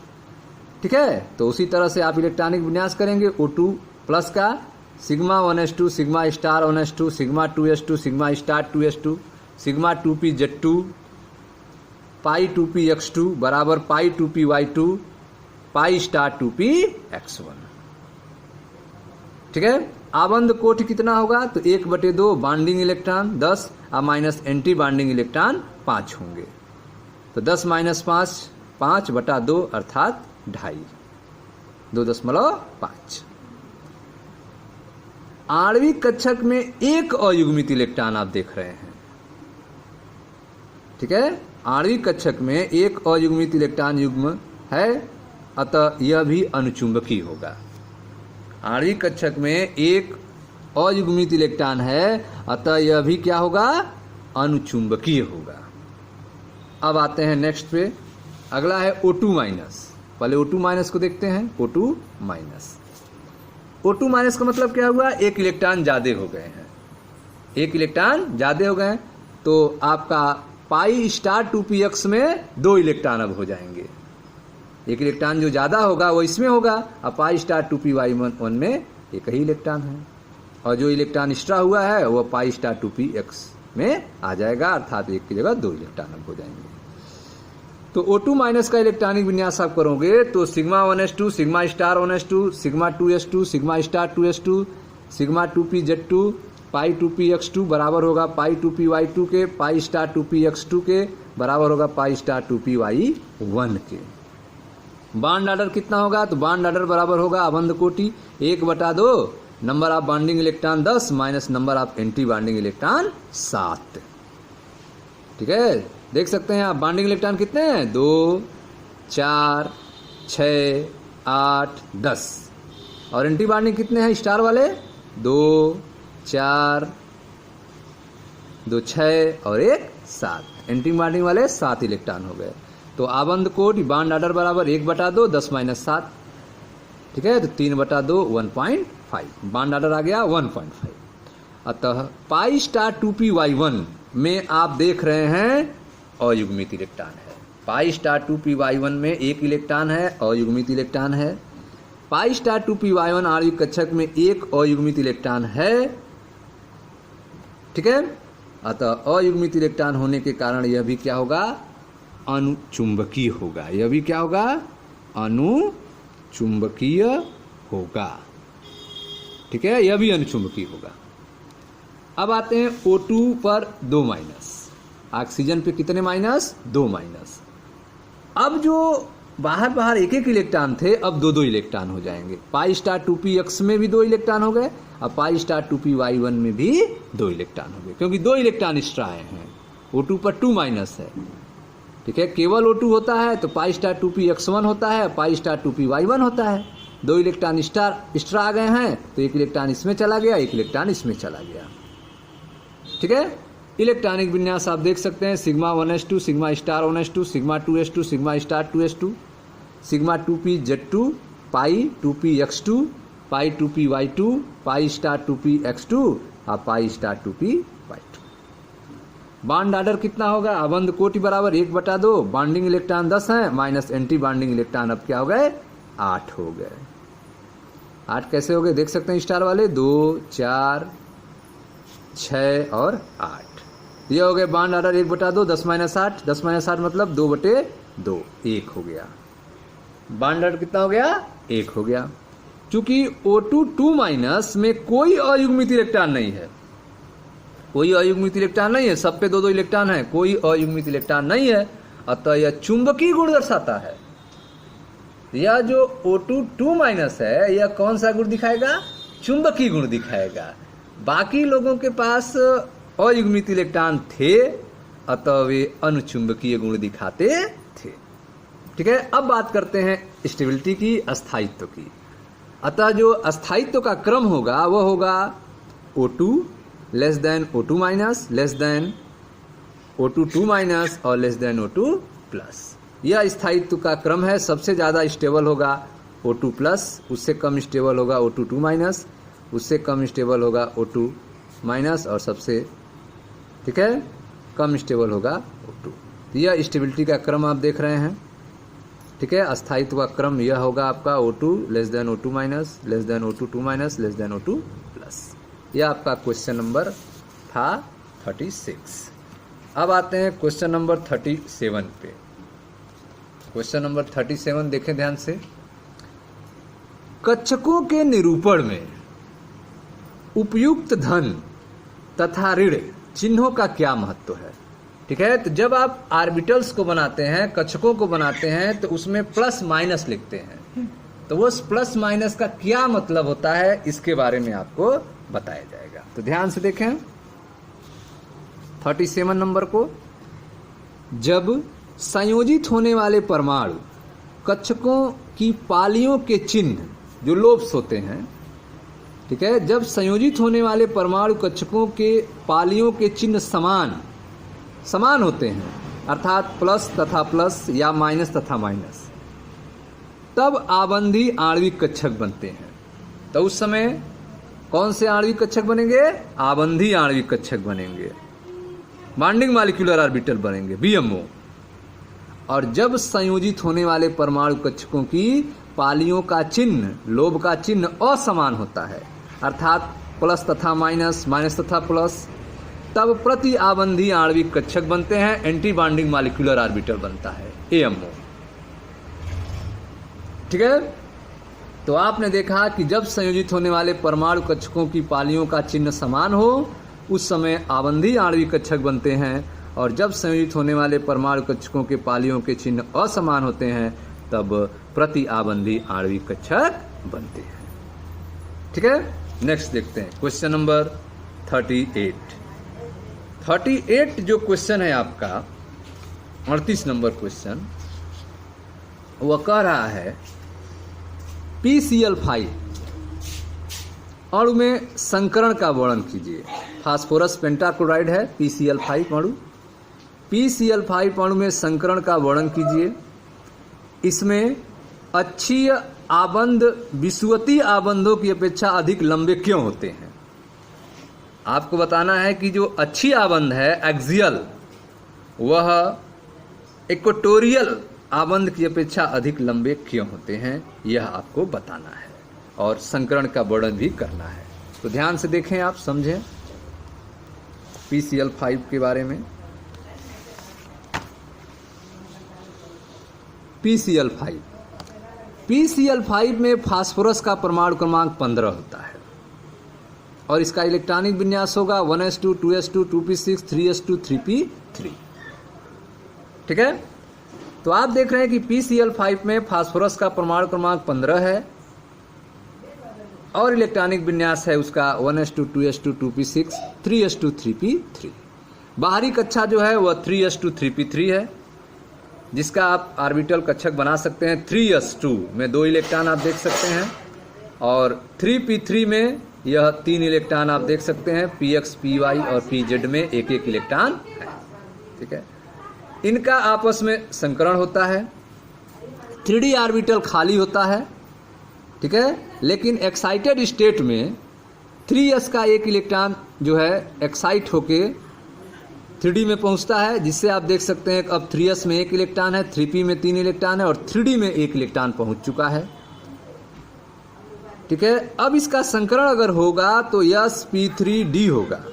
ठीक है, तो उसी तरह से आप इलेक्ट्रॉनिक विन्यास करेंगे O2 प्लस का sigma 1s2 sigma star 1s2 sigma 2s2 sigma star 2s2 sigma 2pz2 पाई 2px2 बराबर पाई 2py2 पाई स्टार 2px1। ठीक है, आबंध कोटि कितना होगा? तो 1/2 बॉन्डिंग इलेक्ट्रॉन 10 और माइनस एंटी बॉन्डिंग इलेक्ट्रॉन 5 होंगे। तो 10 माइनस 5 5/2 अर्थात 2.5, 2.5। आणविक कक्षक में एक अयुग्मित इलेक्ट्रॉन आप देख रहे हैं, ठीक है। आणविक कक्षक में एक अयुग्मित इलेक्ट्रॉन युग्म है, अतः यह भी अनुचुंबकीय होगा। आणविक कक्षक में एक अयुग्मित इलेक्ट्रॉन है, अतः यह भी क्या होगा, अनुचुंबकीय होगा। अब आते हैं नेक्स्ट पे, अगला है O2 माइनस। पहले O2 माइनस को देखते हैं। O2 माइनस, O2 माइनस का मतलब क्या हुआ, एक इलेक्ट्रॉन ज्यादा हो गए हैं, एक इलेक्ट्रॉन ज्यादा हो गए, तो आपका पाई स्टार 2px में 2 इलेक्ट्रॉन अब हो जाएंगे। एक इलेक्ट्रॉन जो ज्यादा होगा वो इसमें होगा, अब पाई स्टार 2py1 में एक ही इलेक्ट्रॉन है, और जो इलेक्ट्रॉन एक्स्ट्रा हुआ है वो पाई स्टार 2px में आ जाएगा, अर्थात एक की जगह 2 इलेक्ट्रॉन अब हो जाएंगे। तो O2 माइनस का इलेक्ट्रॉनिक विन्यास आप करोगे तो sigma 1s2, sigma star 1s2, sigma 2s2, sigma star 2s2, sigma 2pz2, पाई 2px2 बराबर होगा पाई 2py2 के, पाई स्टार 2px2 के बराबर होगा पाई स्टार 2py1 के। बॉन्ड ऑर्डर कितना होगा, तो बॉन्ड ऑर्डर बराबर होगा अबंध कोटि 1/2 number of bonding electron 10 minus number of anti bonding electron 7। ठीक है, देख सकते हैं आप बॉन्डिंग इलेक्ट्रॉन कितने हैं, 2, 4, 6, 8, 10, और एंटी बॉन्डिंग कितने हैं स्टार वाले, 2, 4, 2, 6 और 1, 7। एंटी बॉन्डिंग वाले 7 इलेक्ट्रॉन हो गए। तो आबंध कोटि बॉन्ड ऑर्डर बराबर 1/2 10 माइनस 7, ठीक है, तो 3/2 1.5, बॉन्ड ऑर्डर आ गया 1.5। अतः पाई स्टार 2py1 में आप देख रहे हैं अयुग्मित इलेक्ट्रॉन है। पाई स्टार 2py1 में एक इलेक्ट्रॉन है, अयुग्मित इलेक्ट्रॉन है। पाई स्टार 2py1 आणविक कक्षक में एक अयुग्मित इलेक्ट्रॉन है, ठीक है। अतः अयुग्मित इलेक्ट्रॉन होने के कारण यह भी क्या होगा, अनुचुंबकीय होगा। यह भी क्या होगा, अनुचुंबकीय होगा, ठीक है, यह भी अनुचुंबकीय होगा। अब आते हैं O2 पर 2 माइनस, ऑक्सीजन पे कितने माइनस, 2 माइनस। अब जो बाहर एक इलेक्ट्रॉन थे अब 2 इलेक्ट्रॉन हो जाएंगे। पाई स्टार 2px में भी 2 इलेक्ट्रॉन हो गए, अब पाई स्टार 2py1 में भी 2 इलेक्ट्रॉन हो गए, क्योंकि 2 इलेक्ट्रॉन एक्स्ट्रा आए हैं। O2 पर 2 माइनस है, ठीक है, केवल O2 होता है तो पाई स्टार 2px1 होता है, पाई स्टार 2py1 होता है। 2 इलेक्ट्रॉन एक्स्ट्रा आ गए हैं तो एक इलेक्ट्रॉन इसमें चला गया, एक इलेक्ट्रॉन इसमें चला गया, ठीक है। इलेक्ट्रॉनिक विन्यास आप देख सकते हैं, sigma 1s2, sigma star 1s2, sigma 2s2, sigma star 2s2, sigma 2pz2, पाई 2px2, पाई 2py2, पाई स्टार 2px2 और pi star 2py2। Bond order कितना होगा, अबंध कोटि बराबर 1/2, बॉन्डिंग इलेक्ट्रॉन 10 है माइनस एंटी बॉन्डिंग इलेक्ट्रॉन अब क्या हो गए, 8 हो गए। 8 कैसे हो गए, देख सकते हैं स्टार वाले, 2, 4, 6 और 8। ये हो गए बॉन्ड ऑर्डर 1/2 10 माइनस 8, 10 माइनस 8 मतलब 2/2, 1 हो गया। बॉन्ड ऑर्डर कितना हो गया, 1 हो गया। चूंकि O2 2 माइनस में कोई अयुग्मित इलेक्ट्रॉन नहीं है, कोई अयुग्मित इलेक्ट्रॉन नहीं है, सब पे 2 इलेक्ट्रॉन है, कोई अयुग्मित इलेक्ट्रॉन नहीं है, अतः यह चुंबकीय गुण दर्शाता है। यह जो O2 2 माइनस है यह कौन सा गुण दिखाएगा, चुंबकीय गुण दिखाएगा। बाकी लोगों के पास अयुग्मित इलेक्ट्रॉन थे, अतः वे अनुचुंबकीय गुण दिखाते थे, ठीक है। अब बात करते हैं स्टेबिलिटी की, अस्थायित्व की। अतः जो अस्थायित्व का क्रम होगा वह होगा O2 less than O2 minus, less than O2 2 minus और लेस देन O2 प्लस। यह स्थायित्व का क्रम है। सबसे ज़्यादा स्टेबल होगा O2 प्लस, उससे कम स्टेबल होगा O2 2 माइनस, उससे कम स्टेबल होगा O2 माइनस, और सबसे, ठीक है, कम स्टेबल होगा O2। तो यह स्टेबिलिटी का क्रम आप देख रहे हैं, ठीक है। अस्थायित्व का क्रम यह होगा आपका O2 less than O2 minus, less than O2 2 minus, less than O2 plus. यह आपका क्वेश्चन नंबर था 36। अब आते हैं क्वेश्चन नंबर 37 पे। क्वेश्चन नंबर 37 देखें ध्यान से। कक्षकों के निरूपण में उपयुक्त धन तथा ऋण चिन्हों का क्या महत्व है, ठीक है। तो जब आप ऑर्बिटल्स को बनाते हैं, कक्षकों को बनाते हैं, तो उसमें प्लस माइनस लिखते हैं। तो वो प्लस माइनस का क्या मतलब होता है, इसके बारे में आपको बताया जाएगा। तो ध्यान से देखें 37 नंबर को। जब संयोजित होने वाले परमाणु कक्षकों की पालियों के चिन्ह जो लोब्स होते हैं, ठीक है, जब संयोजित होने वाले परमाणु कक्षकों के पालियों के चिन्ह समान होते हैं, अर्थात प्लस तथा प्लस या माइनस तथा माइनस, तब आबंधी आणविक कक्षक बनते हैं। तो उस समय कौन से आणविक कक्षक बनेंगे? आबंधी आणविक कक्षक बनेंगे, बॉन्डिंग मॉलिक्यूलर ऑर्बिटल बनेंगे, BMO। और जब संयोजित होने वाले परमाणु कक्षकों की पालियों का चिन्ह, लोब का चिन्ह असमान होता है, अर्थात प्लस तथा माइनस, माइनस तथा प्लस, तब प्रति आबंधी आणविक कक्षक बनते हैं, एंटी बॉन्डिंग मॉलिक्यूलर ऑर्बिटल बनता है, AMO। ठीक है। तो आपने देखा कि जब संयोजित होने वाले परमाणु कक्षकों की पालियों का चिन्ह समान हो, उस समय आबंधी आणविक कक्षक बनते हैं, और जब संयोजित होने वाले परमाणु कक्षकों के पालियों के चिन्ह असमान होते हैं, तब प्रति आबंधी आणविक कक्षक बनते हैं। ठीक है। नेक्स्ट देखते हैं क्वेश्चन नंबर 38 जो क्वेश्चन है आपका 38 नंबर क्वेश्चन, वह कह रहा है PCl5 अणु में संकरण का वर्णन कीजिए। फास्फोरस पेंटाक्लोराइड है PCl5 अणु। PCl5 अणु में संकरण का वर्णन कीजिए। इसमें अक्षीय आबंध विषुवतीय आबंधों की अपेक्षा अधिक लंबे क्यों होते हैं? आपको बताना है कि जो अक्षीय आबंध है एक्सियल, वह इक्वेटोरियल आबंध की अपेक्षा अधिक लंबे क्यों होते हैं, यह आपको बताना है, और संकरण का वर्णन भी करना है। तो ध्यान से देखें, आप समझें PCl5 के बारे में। PCl5 में फास्फोरस का परमाणु क्रमांक 15 होता है, और इसका इलेक्ट्रॉनिक विन्यास होगा 1s2 2s2 2p6 3s2 3p3। ठीक है। तो आप देख रहे हैं कि PCl5 में फास्फोरस का परमाणु क्रमांक 15 है, और इलेक्ट्रॉनिक विन्यास है उसका 1s2 2s2 2p6 3s2 3p3। बाहरी कक्षा जो है वह 3s2 3p3 है, जिसका आप ऑर्बिटल कक्षक बना सकते हैं। 3s2 में 2 इलेक्ट्रॉन आप देख सकते हैं, और 3p3 में यह 3 इलेक्ट्रॉन आप देख सकते हैं। px py और pz में एक एक इलेक्ट्रॉन है। ठीक है। इनका आपस में संकरण होता है। 3d ऑर्बिटल खाली होता है। ठीक है। लेकिन एक्साइटेड स्टेट में 3s का एक इलेक्ट्रॉन जो है एक्साइट होके 3d में पहुंचता है, जिससे आप देख सकते हैं अब 3s में 1 इलेक्ट्रॉन है, 3p में 3 इलेक्ट्रॉन है, और 3d में 1 इलेक्ट्रॉन पहुंच चुका है। ठीक है। अब इसका संकरण अगर होगा तो sp3d होगा,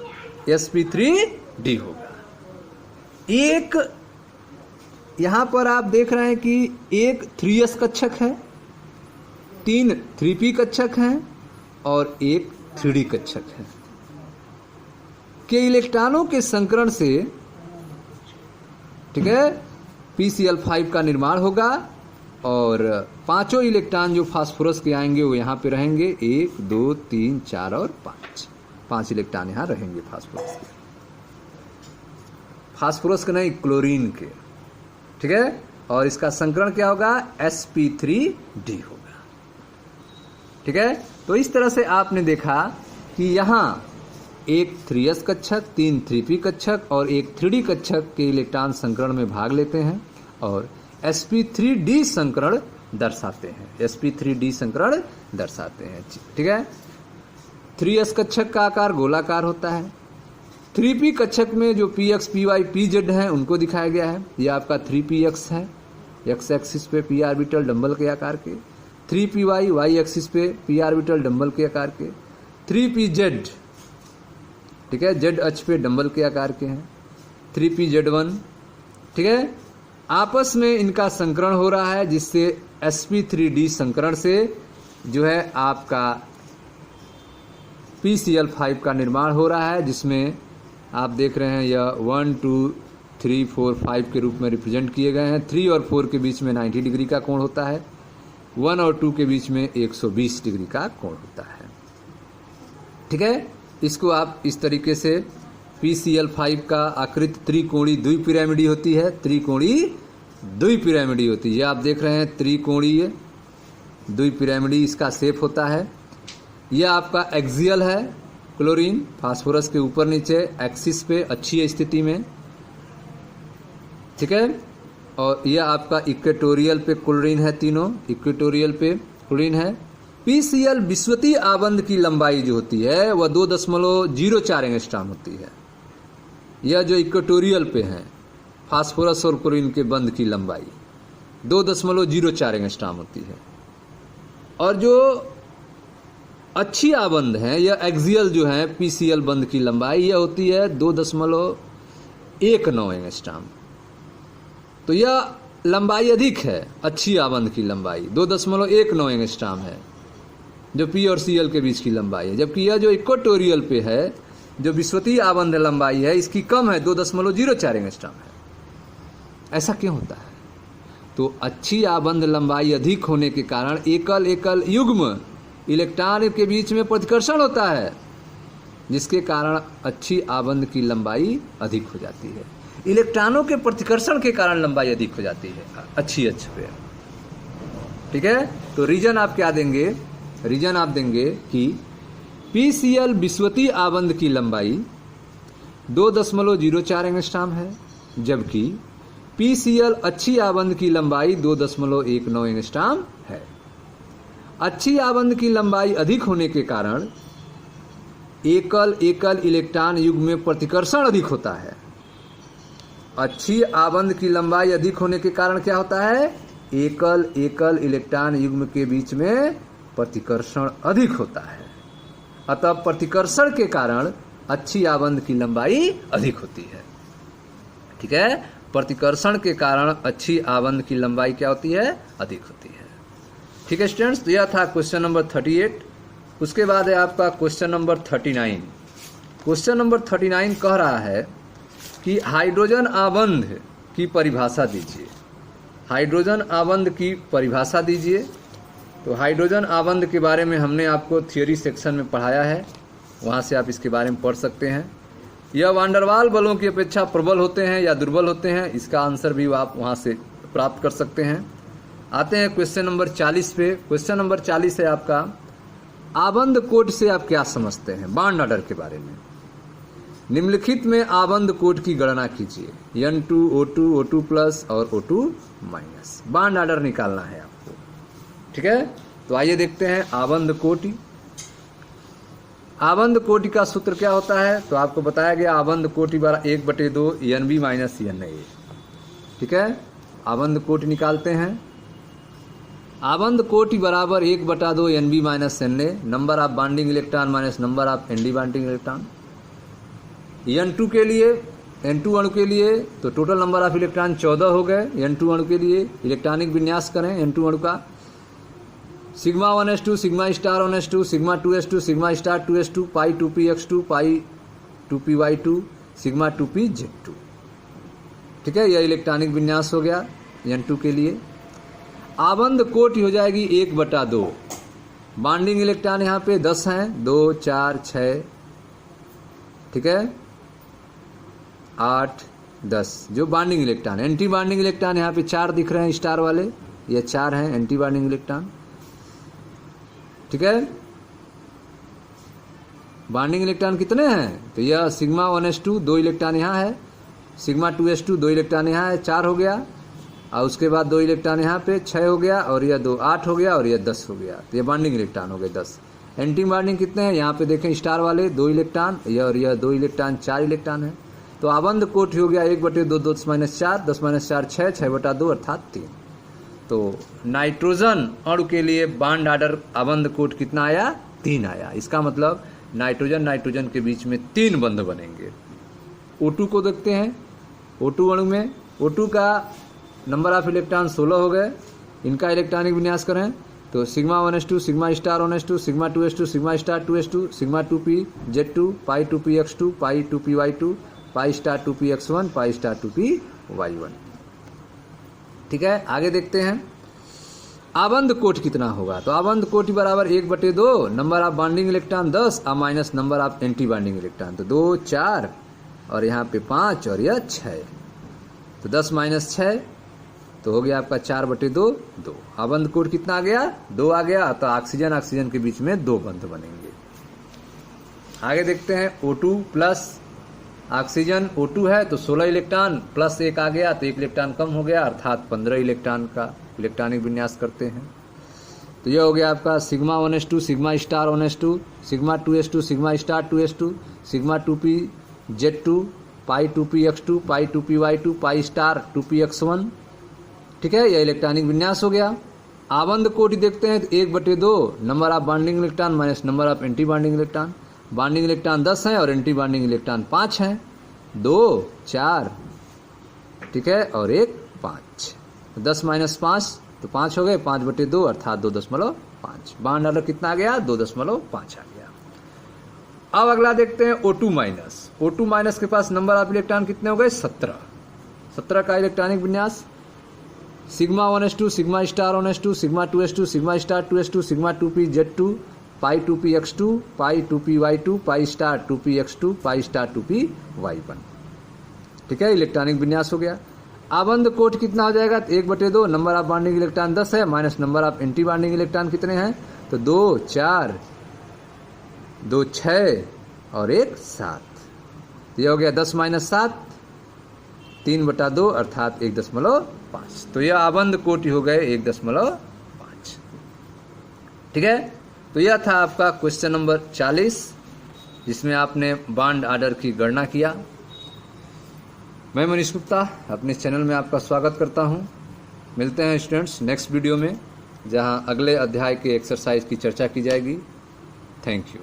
sp3d होगा। एक यहां पर आप देख रहे हैं कि एक 3s कक्षक है, 3 3p कक्षक हैं, और एक 3d कक्षक है। के इलेक्ट्रॉनों के संकरण से, ठीक है, PCl5 का निर्माण होगा, और 5 इलेक्ट्रॉन जो फास्फोरस के आएंगे वो यहाँ पे रहेंगे, 1 2 3 4 और 5 इलेक्ट्रॉन यहाँ रहेंगे फास्फोरस के। फास्फोरस के नहीं, क्लोरीन के। ठीक है। और इसका संकरण क्या होगा? sp3d होगा। ठीक है। तो इस तरह से आपने देखा कि यहाँ एक 3s कक्षक, 3 3p कक्षक और एक 3d कक्षक के इलेक्ट्रॉन संकरण में भाग लेते हैं, और sp3d संकरण दर्शाते हैं, sp3d संकरण दर्शाते हैं। ठीक है। 3s कक्षक का आकार गोलाकार होता है। 3p कक्षक में जो px py pz हैं उनको दिखाया गया है। यह आपका 3px है, x एक्सिस पे p ऑर्बिटल डंबल के आकार के, 3py y एक्सिस पे p ऑर्बिटल डंबल के आकार के, 3pz, ठीक है, z अक्ष पे डंबल के आकार के हैं, 3pz1। ठीक है। आपस में इनका संकरण हो रहा है, जिससे sp3d संकरण से जो है आपका PCl5 का निर्माण हो रहा है, जिसमें आप देख रहे हैं यह 1 2 3, 4, 5 के रूप में रिप्रेजेंट किए गए हैं। 3 और 4 के बीच में 90 डिग्री का कोण होता है। 1 और 2 के बीच में 120 डिग्री का कोण होता है। ठीक है, इसको आप इस तरीके से PCl5 का आकृति त्रिकोणीय द्विपिरामिडी होती है। त्रिकोणीय द्विपिरामिडी होती है। ये आप देख रहे हैं त्रिकोणीय द्विपिरामिडी इसका शेप होता है। यह आपका एक्सियल है, क्लोरीन फास्फोरस के ऊपर नीचे एक्सिस पे अच्छी स्थिति में। ठीक है, और यह आपका इक्वेटोरियल पे क्लोरीन है, तीनों इक्वेटोरियल पे क्लोरीन है। PCl विषुवतीय आबंध की लंबाई जो होती है वह 2.04 एंगस्ट्रॉम होती है। यह जो इक्वेटोरियल पे है फास्फोरस और क्लोरीन के बंध की लंबाई 2.04 एंगस्ट्रॉम होती है। और जो अच्छी आबंध है यह एक्सियल जो है PCl बंध की लंबाई यह होती है 2.19 एंगस्ट्रॉम। तो यह लंबाई अधिक है, अच्छी आबंध की लंबाई 2.19 एंगस्ट्रॉम है जो P और Cl के बीच की लंबाई है। जबकि यह जो इक्वेटोरियल पे है जो विषुवतीय आबंध लंबाई है इसकी कम है, 2.04 एंगस्ट्रॉम है। ऐसा क्यों होता है? तो अच्छी आबंध लंबाई अधिक होने के कारण एकल एकल युग्म इलेक्ट्रॉन के बीच में प्रतिकर्षण होता है, जिसके कारण अच्छी आबंध की लंबाई अधिक हो जाती है। इलेक्ट्रॉनों के प्रतिकर्षण के कारण लंबाई अधिक हो जाती है अच्छी पे। ठीक है, तो रीजन आप क्या देंगे? रीजन आप देंगे कि PCl विषुवतीय आबंध की लंबाई 2.04 एंगस्ट्रॉम है, जबकि PCl अच्छी आबंध की लंबाई 2.19 एंगस्ट्रॉम है। अच्छी आबंध की लंबाई अधिक होने के कारण एकल एकल इलेक्ट्रॉन युग्म में प्रतिकर्षण अधिक होता है। अच्छी आबंध की लंबाई अधिक होने के कारण क्या होता है? एकल एकल इलेक्ट्रॉन युग्म के बीच में प्रतिकर्षण अधिक होता है। अतः प्रतिकर्षण के कारण अच्छी आबंध की लंबाई अधिक होती है। ठीक है, प्रतिकर्षण के कारण अच्छी आबंध की लंबाई क्या होती है? अधिक होती है। ठीक है स्टूडेंट्स, तो यह था क्वेश्चन नंबर 38। उसके बाद है आपका क्वेश्चन नंबर 39। क्वेश्चन नंबर 39 कह रहा है कि हाइड्रोजन आबंध की परिभाषा दीजिए। हाइड्रोजन आबंध की परिभाषा दीजिए। तो हाइड्रोजन आबंध के बारे में हमने आपको थियोरी सेक्शन में पढ़ाया है, वहाँ से आप इसके बारे में पढ़ सकते हैं। यह वांडरवाल बलों की अपेक्षा प्रबल होते हैं या दुर्बल होते हैं, इसका आंसर भी आप वहाँ से प्राप्त कर सकते हैं। आते हैं क्वेश्चन नंबर 40 पे। क्वेश्चन नंबर 40 है आपका आबंध कोड से आप क्या समझते हैं? बॉन्ड ऑर्डर के बारे में। निम्नलिखित में आबंध कोड की गणना कीजिए। N2 O2 O2 प्लस और O2 माइनस। बॉन्ड ऑर्डर निकालना है आपको। ठीक है, तो आइए देखते हैं आबंध कोटि। आबंध कोटि का सूत्र क्या होता है? तो आपको बताया गया आबंध कोटि बराबर 1/2 NB माइनस NA। ठीक है, आबंध कोटि निकालते हैं। आबंध कोटि बराबर 1/2 NB minus NA, number of bonding electron minus number of ND bonding electron. N2 के लिए, N2 अणु के लिए तो टोटल नंबर ऑफ इलेक्ट्रॉन 14 हो गए। N2 अणु के लिए इलेक्ट्रॉनिक विन्यास करें N2 अणु का। Sigma 1s2 sigma star 1s2 sigma 2s2 sigma star 2s2 पाई 2px2 पाई 2py2 सिग्मा 2pz2। ठीक है, यह इलेक्ट्रॉनिक विन्यास हो गया N2 के लिए। आबंध कोटि हो जाएगी 1/2। बॉन्डिंग इलेक्ट्रॉन यहाँ पे 10 हैं, 2 4 6। ठीक है, 8 10 जो bonding electron. Anti bonding electron यहाँ पे 4 दिख रहे हैं स्टार वाले, ये 4 हैं एंटी बॉन्डिंग इलेक्ट्रॉन। ठीक है, बॉन्डिंग इलेक्ट्रॉन कितने हैं? तो यह सिग्मा 1s2 2 इलेक्ट्रॉन यहाँ है, सिग्मा 2s2 2 इलेक्ट्रॉन यहाँ है, 4 हो गया। और उसके बाद 2 इलेक्ट्रॉन यहाँ पे 6 हो गया, और यह 2 8 हो गया, और यह 10 हो गया। तो यह बॉन्डिंग इलेक्ट्रॉन हो गए 10। एंटी बॉन्डिंग कितने हैं? यहाँ पे देखें स्टार वाले 2 इलेक्ट्रॉन, यह और यह 2 इलेक्ट्रॉन 4 इलेक्ट्रॉन है। तो आबंध कोटि हो गया 1/2 2 10 4 10 4 6 6/2 अर्थात 3। तो नाइट्रोजन अणु के लिए बॉन्ड ऑर्डर आबंध कोट कितना आया? 3 आया। इसका मतलब नाइट्रोजन नाइट्रोजन के बीच में 3 बंध बनेंगे। O2 को देखते हैं। O2 अणु में O2 का नंबर ऑफ इलेक्ट्रॉन 16 हो गए। इनका इलेक्ट्रॉनिक विन्यास करें तो sigma 1s2 sigma star 1s2 sigma 2s2 sigma star 2s2 sigma 2pz2 पाई 2px2 पाई 2py2 pi star 2p(x1) pi star 2p(y1). ठीक है, आगे देखते हैं आबंद कोटि कितना होगा। तो आबंद कोटि बराबर 1/2 नंबर ऑफ बॉन्डिंग इलेक्ट्रॉन 10 और minus number of anti bonding electron. तो 2 4 और यहाँ पे 5 और यह 6। तो 10 माइनस 6 तो हो गया आपका 4/2 2। आबंद कोटि कितना आ गया? 2 आ गया। तो ऑक्सीजन ऑक्सीजन के बीच में 2 बंध बनेंगे। आगे देखते हैं O2 प्लस ऑक्सीजन O2 है तो 16 इलेक्ट्रॉन प्लस 1 आ गया तो 1 इलेक्ट्रॉन कम हो गया, अर्थात 15 इलेक्ट्रॉन का इलेक्ट्रॉनिक विन्यास करते हैं। तो यह हो गया आपका sigma 1s2 sigma star 1s2 sigma 2s2 sigma star 2s2 sigma 2pz2 पाई 2px2 पाई 2py2 पाई स्टार 2px1। ठीक है, यह इलेक्ट्रॉनिक विन्यास हो गया। आबंद कोटि देखते हैं तो 1/2 number of bonding electron minus number of anti bonding electron. Bonding electron 10 हैं और एंटी बॉन्डिंग इलेक्ट्रॉन 5 हैं। 2 4 ठीक है और 1 5। 10 माइनस 5 तो 5 हो गए, 5/2 अर्थात 2.5। बॉन्ड ऑर्डर कितना आ गया? 2.5 आ गया। अब अगला देखते हैं O2 माइनस। O2 माइनस के पास नंबर ऑफ इलेक्ट्रॉन कितने हो गए? 17 का इलेक्ट्रॉनिक विन्यास sigma 1s2 sigma star 1s2 sigma 2s2 sigma star 2s2 sigma 2pz2 पाई 2px2 पाई 2py2 pi star 2px2 pi star 2py1। ठीक है, इलेक्ट्रॉनिक विन्यास हो गया। आबंद कोटि कितना हो जाएगा? 1/2 नंबर ऑफ बॉन्डिंग इलेक्ट्रॉन 10 है minus number of anti bonding electron कितने हैं? तो 2 4 2 6 और 1 7। यह हो गया 10 माइनस 7 3/2 अर्थात 1.5। तो यह आबंद कोटि हो गए 1.5। ठीक है, तो यह था आपका क्वेश्चन नंबर 40 जिसमें आपने बॉन्ड ऑर्डर की गणना किया। मैं मनीष गुप्ता अपने चैनल में आपका स्वागत करता हूं। मिलते हैं स्टूडेंट्स नेक्स्ट वीडियो में जहां अगले अध्याय के एक्सरसाइज की चर्चा की जाएगी। Thank you.